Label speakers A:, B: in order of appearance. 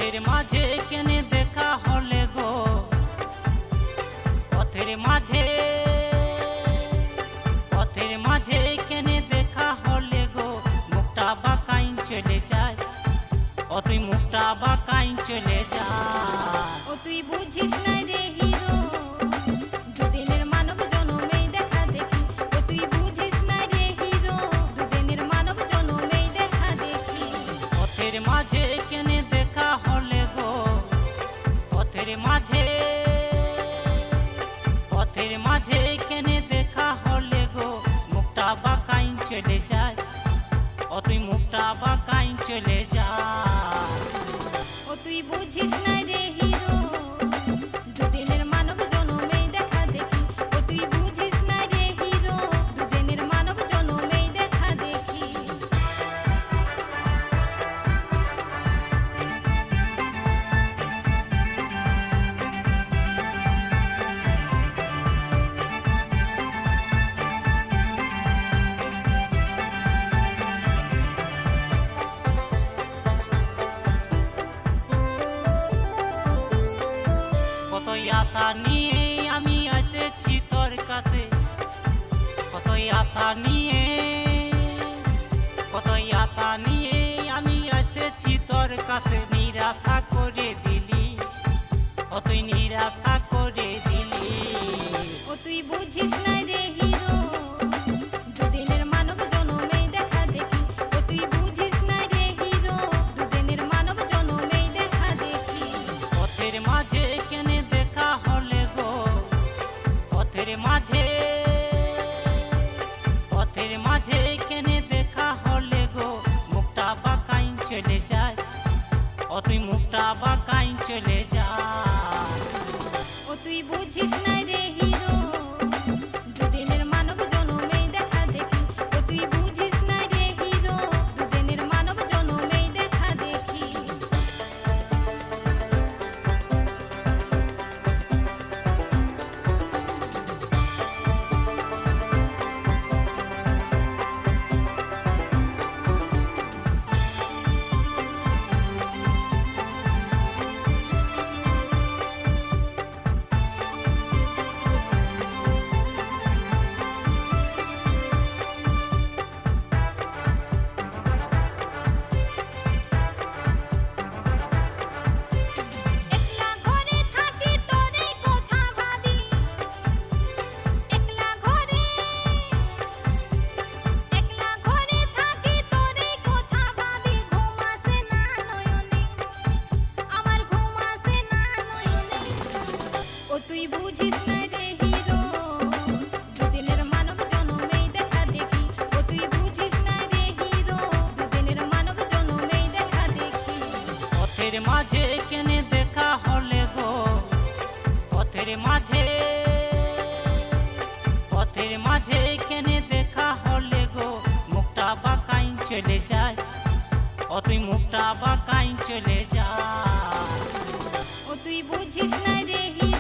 A: পথের মাঝে কেনে দেখা হলে গো, পথের মাঝে কেনে দেখা হলে গো, মুখটা বাঁকাইন চলে যাস, ও তুই মুখটা বাঁকাইন চলে যাস।
B: ও তুই বুঝিস না রে হিরো, দুদিনের মানব জনমে দেখা দেখি। ও তুই বুঝিস না রে হিরো, দুদিনের মানব জনমে দেখা দেখি।
A: পথের মাঝে কেনে দেখা হলে গো, পথের মাঝে কেনে দেখা হলে গো, মুখটা বাঁকাইন চলে যাস, ও তুই মুখটা বাঁকাইন চলে যাস।
B: ও তুই বুঝিস না রে হিরো, দুদিনের মানব জনমে দেখা দেখি। ও তুই বুঝিস না রে হিরো, দুদিনের মানব জনমে দেখা দেখি।
A: কতই আশা নিয়ে আমি এসেছি তোর কাছে, কতই আশা নিয়ে আমি এসেছি তোর কাছে, নিরাশা করে দিলি, ও তুই নিরাশা করে দিলি।
B: ও তুই বুঝিস না রে হিরো, দুদিনের মানব জনমে দেখা দেখি। ও তুই বুঝিস না রে হিরো, দুদিনের মানব জনমে দেখা দেখি।
A: পথের মাঝে কেনে দেখা হলে গো, পথের মাঝে কেনে দেখা হলে গো, মুখটা বাঁকাইন চলে যাস, ও তুই মুখটা বাঁকাইন চলে যাস।
B: ও তুই বুঝিস না রে হিরো, দুদিনের মানব জনমে দেখা দেখি। ও তুই বুঝিস না রে হিরো, দুদিনের মানব জনমে দেখা দেখি। একলা ঘরে থাকি তোরে কথা ভাবি, একলা ঘরে থাকি তোরে কথা ভাবি। ঘুম আসে না নয়নে, আমার ঘুম আসে না নয়নে। ও তুই বুঝিস না রে হিরো, দুদিনের মানব জনমে দেখা দেখি। ও তুই বুঝিস না রে হিরো, দুদিনের মানব জনমে দেখা দেখি।
A: পথের মাঝে কেনে দেখা হলে গো, পথের মাঝে কেনে দেখা হলে গো, মুখটা বাঁকাইন চলে যাস, ও তুই মুখটা বাঁকাইন চলে যাস।
B: ও তুই বুঝিস না রে হিরো,